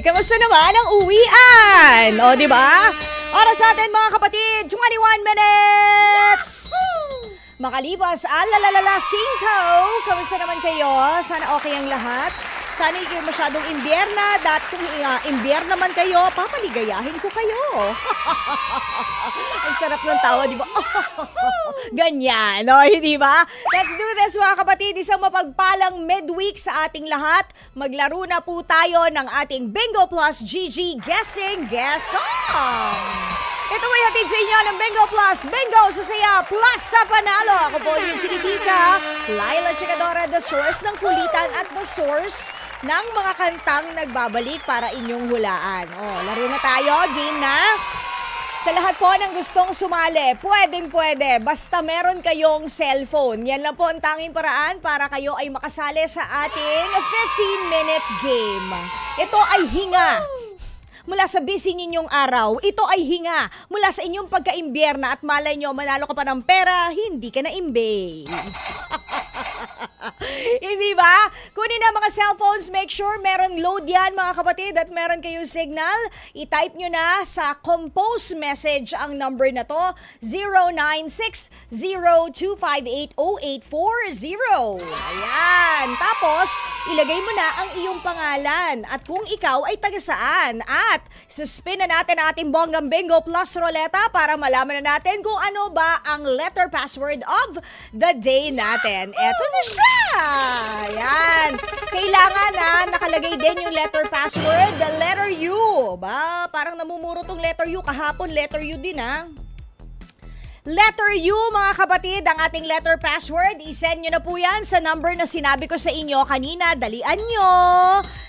Kamusta naman ang uwian? O, di ba? Oras natin mga kapatid, 21 minutes! Makalipas, alalalala, 5. Kamusta naman kayo? Sana okay ang lahat. Sana hindi kayo masyadong imbierna. Dahil kung imbierna man kayo, papaligayahin ko kayo. Ang sarap ng tawa, di ba? Ganyan, no? Di ba? Let's do this mga kapatid. Isang mapagpalang midweek sa ating lahat. Maglaro na po tayo ng ating Bingo Plus GG Guessing Guess Song. Ito ay hatid sa inyo ng Bingo Plus. Bingo sa saya, plus sa panalo. Ako po yung Chinitita, Laila Chikadora, the source ng kulitan at the source ng mga kantang nagbabalik para inyong hulaan. O, laro na tayo. Game na. Sa lahat po ng gustong sumali, pwedeng-pwede. Basta meron kayong cellphone. Yan lang po ang tanging paraan para kayo ay makasali sa ating 15-minute game. Ito ay hinga mula sa busy ninyong araw. Ito ay hinga mula sa inyong pagka-imbierna at malay nyo, manalo ka pa ng pera, hindi ka na imbe. Hindi ba? Kunin na mga cellphones, make sure meron load yan mga kapatid at meron kayong signal. I-type nyo na sa compose message ang number na to, 0960-258-0840. Ayan. Tapos, ilagay mo na ang iyong pangalan at kung ikaw ay taga saan. At suspin na natin ating Bonggang Bingo Plus Roleta para malaman na natin kung ano ba ang letter password of the day natin. Eto na siya! Ayan. Kailangan na nakalagay din yung letter password, the letter U. Ba, parang namumuro tong letter U. Kahapon letter U din Letter U mga kapatid, ang ating letter password, isend nyo na po yan sa number na sinabi ko sa inyo kanina. Dalian nyo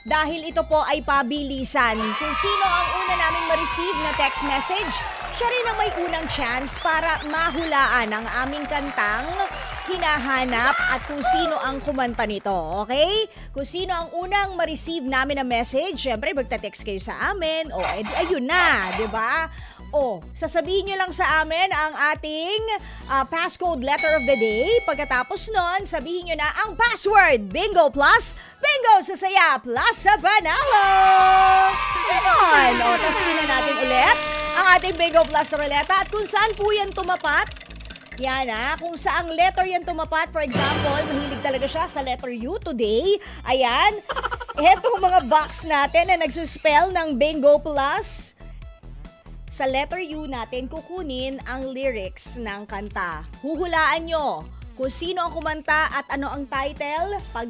dahil ito po ay pabilisan. Kung sino ang una naming ma-receive na text message, siya rin ang may unang chance para mahulaan ang aming kantang hinahanap at kung sino ang kumanta nito, okay? Kung sino ang unang ma-receive namin na message, syempre magta-text kayo sa amin, o edi ayun na, di ba? O, sasabihin nyo lang sa amin ang ating passcode letter of the day. Pagkatapos nun, sabihin nyo na ang password, Bingo Plus, Bingo sa saya, plus sa panalo! Ganon! O, taskin na natin ulit ang ating Bingo Plus Roleta at kung saan po yan tumapat. Yan kung saang letter yan tumapat. For example, mahilig talaga siya sa letter U today. Ayan, etong mga box natin na nagsispell ng Bingo Plus. Sa letter U natin, kukunin ang lyrics ng kanta. Huhulaan nyo kung sino ang kumanta at ano ang title. Pag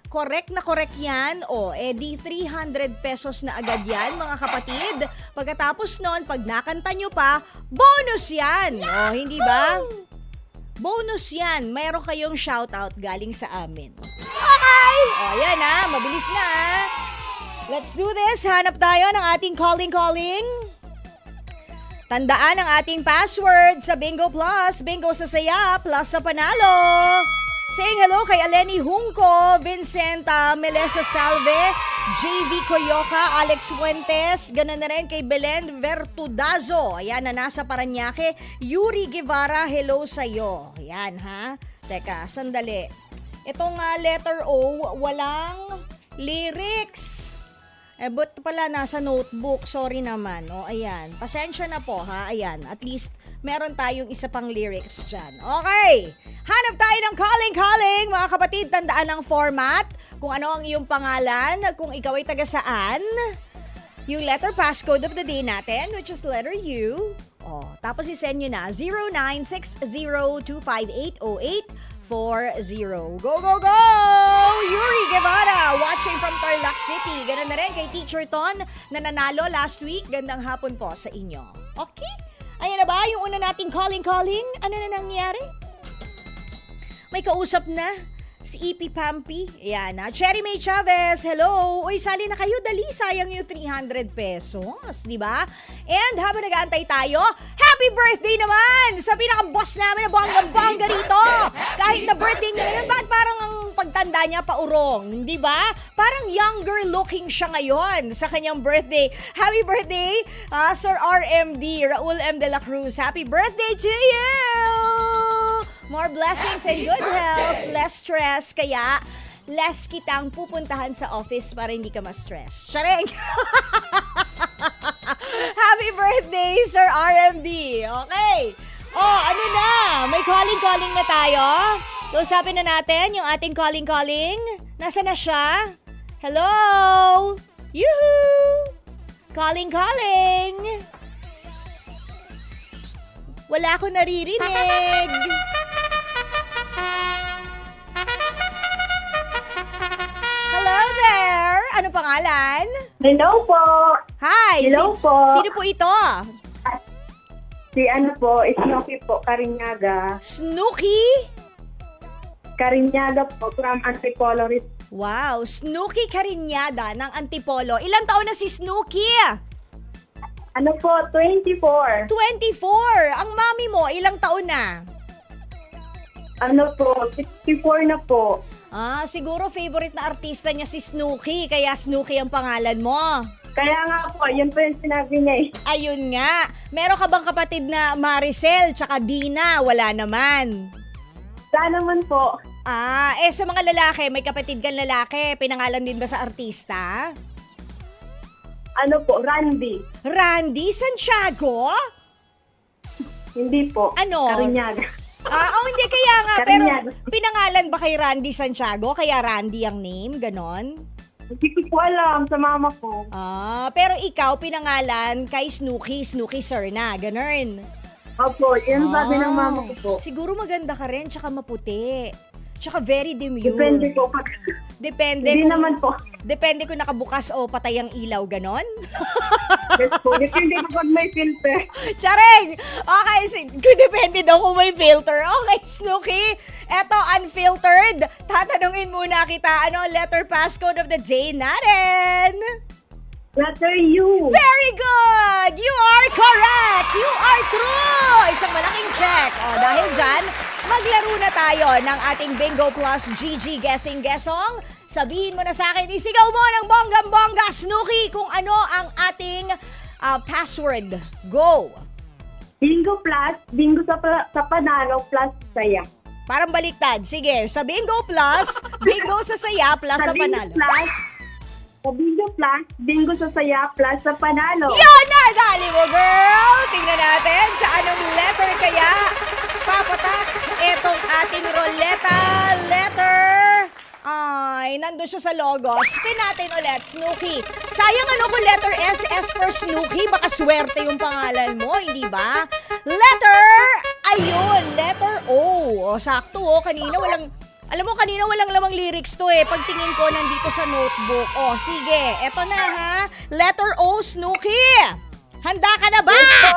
correct na correct yan, edi 300 pesos na agad yan, mga kapatid. Pagkatapos nun, pag nakanta nyo pa, bonus yan. O, hindi ba? Bonus yan. Mayroon kayong shoutout galing sa amin. Okay! O, yan mabilis na. Let's do this. Hanap tayo ng ating calling. Tandaan ang ating password sa Bingo Plus, Bingo sa saya, plus sa panalo. Saying hello kay Aleni Hungco, Vincenta, Melissa Salve, JV Coyoca, Alex Fuentes, ganun na rin kay Belen Vertudazo. Ayan na nasa Paranaque. Yuri Guevara, hello sa'yo. Ayan Teka, sandali. Itong letter O, walang lyrics. But pala nasa notebook, sorry naman. Ayan, pasensya na po ayan, at least meron tayong isa pang lyrics dyan. Okay, hanap tayo ng calling. Mga kapatid, tandaan ang format. Kung ano ang iyong pangalan, kung ikaw ay taga saan, yung letter passcode of the day natin, which is letter U. Tapos isend nyo na 0960-258-0840. Go! Yuri Guevara, watching from Tarlac City. Ganun na rin kay Teacher Ton na nanalo last week. Gandang hapon po sa inyo. Okay? Ayan na ba yung una nating calling? Ano na nangyari? May kausap na si EP Pampi. Ayan Cherry May Chavez, hello. Uy, sali na kayo, dali. Sayang yung 300 pesos, di ba? And habang nag-aantay tayo, happy birthday naman sa pinaka-boss namin na bonggang-bongga rito. Kahit na birthday niya ngayon, bakit parang ang pagtanda niya paurong, di ba? Parang younger looking siya ngayon sa kanyang birthday. Happy birthday, Sir RMD, Raul M. De La Cruz. Happy birthday to you! More blessings and good health, less stress. Kaya less kitang pupuntahan sa office para hindi ka ma-stress. Charing! Happy birthday, Sir RMD! Okay. Oh, ano na? May calling na tayo. Kausapin na natin yung ating calling. Nasaan na siya? Hello? Yoo-hoo! Calling. Wala akong naririnig. Hello there! Ano pangalan? Hello po. Hi! Hello po. Sino po ito? Si ano po, Snooki po, Karinyaga. Snooki? Karinyaga po, from Antipolo. Wow, Snooki Karinyada ng Antipolo. Ilang taon na si Snooki? Ano po, 24. 24! Ang mami mo, ilang taon na? Ano po, 64 na po. Siguro favorite na artista niya si Snooki, kaya Snooki ang pangalan mo. Kaya nga po, yun po yung sinabi niya eh. Ayun nga. Meron ka bang kapatid na Maricel tsaka Dina? Wala naman. Sana naman po. Sa mga lalaki, may kapatid kang lalaki, pinangalan din ba sa artista? Ano po, Randy. Randy Santiago? Hindi po. Ano? Karinyaga. Hindi kaya nga. Karinyaga. Pero pinangalan ba kay Randy Santiago? Kaya Randy ang name? Ganon? Hindi ko po alam sa mama ko. Pero ikaw pinangalan kay Snooki Sir na, ganon. Opo, yun sabi ng mama ko po. Siguro maganda ka rin, tsaka maputi. Tsaka very demure. Depende po. Depende Hindi kung, naman po. Depende kung nakabukas o patay ang ilaw, ganon? Yes po, depende po pag may filter. Charing! Okay, depende daw kung may filter. Okay, Snooki, eto unfiltered. Tatanungin muna kita, ano letter passcode of the day natin? Letter U. Very good! You are correct! You are true! Isang malaking check. Dahil dyan, maglaro na tayo ng ating Bingo Plus GG Guessing Guessong. Sabihin mo na sa akin, isigaw mo ng bonggang-bongga, Snooki, kung ano ang ating password. Go! Bingo plus, bingo sa panalo plus saya. Parang baliktad. Sige, sa Bingo Plus, bingo sa saya plus sa panalo. Sa bingo plus, bingo sa saya plus sa panalo. Yun na! Dali mo, girl! Tingnan natin sa anong letter kaya papatak itong ating roleta letter. Ay, nandun siya sa logos. Spin natin ulit, Snooki. Sayang ano kung letter S for Snooki. Baka swerte yung pangalan mo, hindi ba? Letter, ayun, letter O. Sakto, kanina walang, alam mo, kanina walang lamang lyrics to eh. Pagtingin ko, nandito sa notebook. Sige, eto na ha. Letter O, Snooki. Handa ka na ba? Yes po.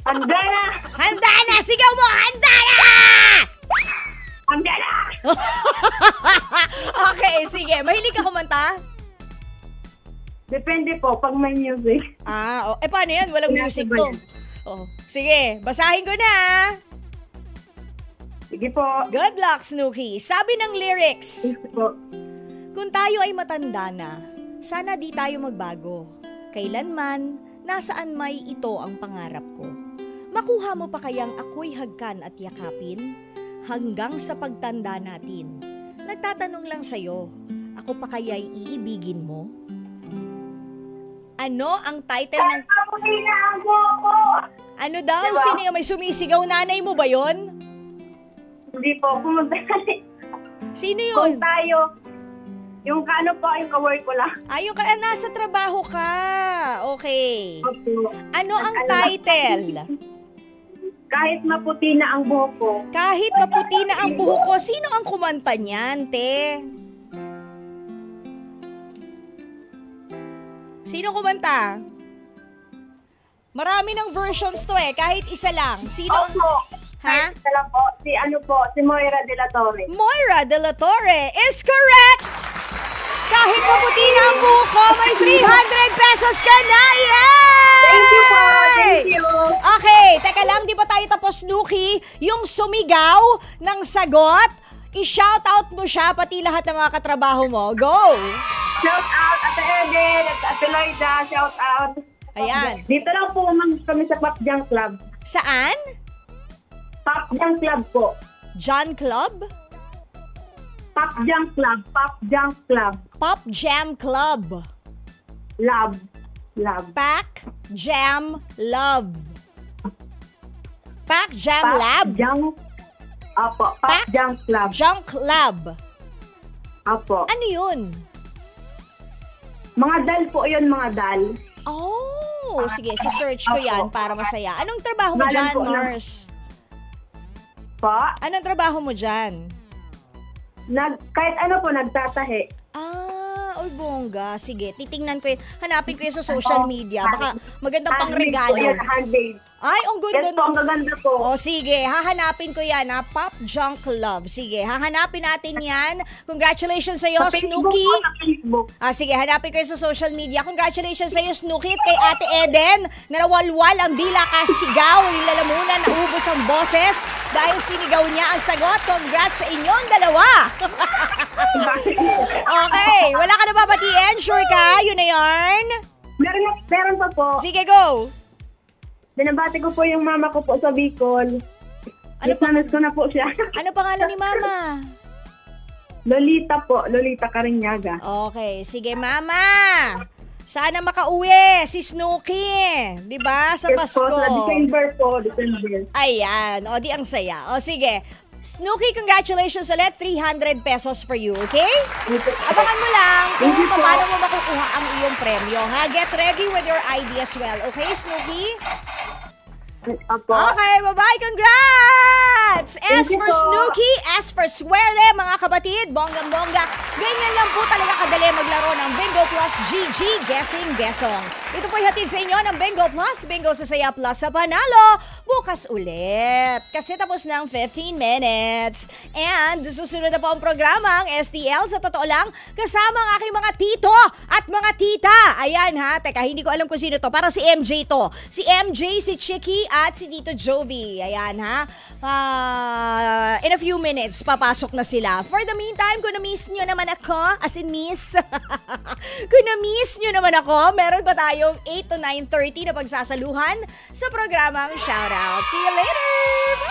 Handa na! Handa na! Sigaw mo, handa na! Handa na! Okay, sige. Mahilig ka kumanta? Depende po pag may music. Paano yan? Walang music to. Sige, basahin ko na. Sige po. Good luck, Snooki. Sabi ng lyrics, Sige po. kung tayo ay matanda na, sana di tayo magbago. Kailanman, nasaan may ito ang pangarap ko. Makuha mo pa kayang ako'y hagkan at yakapin? Hanggang sa pagtanda natin. Nagtatanong lang sa'yo, ako pa kaya'y iibigin mo? Ano ang title ng... Ano daw? Diba? Sino yung may sumisigaw? Nanay mo ba yon? Hindi po. Sino Kung yun? tayo, yung kano po, yung ka-work ko lang. Yung nasa trabaho ka. Okay. Opo. Ano ang title? Kahit maputi na ang buhok ko. Kahit maputi na ang buhok ko. Sino ang kumanta niyan, te? Sino kumanta? Marami ng versions to eh. Kahit isa lang. Sino? Opo. Ha? Kahit isa lang po. Si Moira de la Torre. Moira de la Torre is correct! Kahit maputi na ang buhok ko, may 300 pesos ka na! Yay! Thank you po! Thank you! Okay, teka lang, di ba tayo tapos, Snooki? Yung sumigaw ng sagot, i-shoutout mo siya, pati lahat ng mga katrabaho mo. Go! Shout out, Ate Eden, at Ate Loida, shout out. Ayan. Dito lang po kami sa Papjang Club. Saan? Papjang Club po. John Club? Pop Junk Club. Pop Junk Club. Pop Jam Club. Love. Love. Pack Jam Love. Pack Jam Pop Lab. Junk. Opo. Pop Pack? Junk Club. Junk Lab. Opo. Ano yun? Mga dal po yun, mga dal. Oh, sige, si-search ko yan para masaya. Anong trabaho mo Ngalan dyan, po ng- nurse? Po. Anong trabaho mo dyan? Kahit ano po, nagtatahi. Uy, bongga. Sige, titingnan ko yun. Hanapin ko yun sa social media. Baka magandang pang regalo. Handmade. Ay, ang ganda Yes po, ang gaganda po. O sige, hahanapin ko yan ha. Pop Junk Love. Sige, hahanapin natin yan. Congratulations sa'yo, Sa Facebook Snooki. po, sa Facebook. Sige, hanapin ko yun sa social media. Congratulations sa'yo, Snooki, at kay Ate Eden. Nawalwal ang dila kasigaw. Nilalamunan, naubos ang boses dahil sinigaw niya ang sagot. Congrats sa inyong dalawa. Okay, wala ka na babatiin? Sure ka? Yun na yarn? Meron pa po. Sige, go. Binabati ko po yung mama ko po sa Bicol. Ano pa? Ano ko na po siya. Ano pangalan ni Mama? Lolita po. Lolita Carinyaga. Okay, sige Mama. Sana makauwi si Snooki, 'di ba? Sa Yes po, Pasko. sa December po. December. Ayan, o di ang saya. O sige. Snooki, congratulations ulit. 300 pesos for you, okay? Abangan mo lang kung Thank you po. paano mo makukuha ang iyong premyo, ha? Get ready with your ID as well, okay, Snooki? Apo. Okay, bye-bye. Congrats! S Thank you for po. Snooki, S for Swerte, mga kabatid. Bonggang-bongga. Ganyan lang po talaga kadali maglaro ng Bingo Plus GG Guessing Guessong. Ito po'y hatid sa inyo ng Bingo Plus, Bingo sa Saya Plus sa Panalo. Bukas ulit. Kasi tapos ng 15 minutes. And susunod na po ang programa, ang STL. Sa totoo lang, kasama ang aking mga tito at mga tita. Ayan ha, teka, hindi ko alam kung sino to. Parang si MJ to. Si MJ, si Chicky, at si Tito Jovi. Ayan ha. In a few minutes, papasok na sila. For the meantime, kung na-miss nyo naman ako, as in miss, kung na-miss nyo naman ako, meron pa tayong 8 to 9:30 na pagsasaluhan sa programang Shoutout. See you later!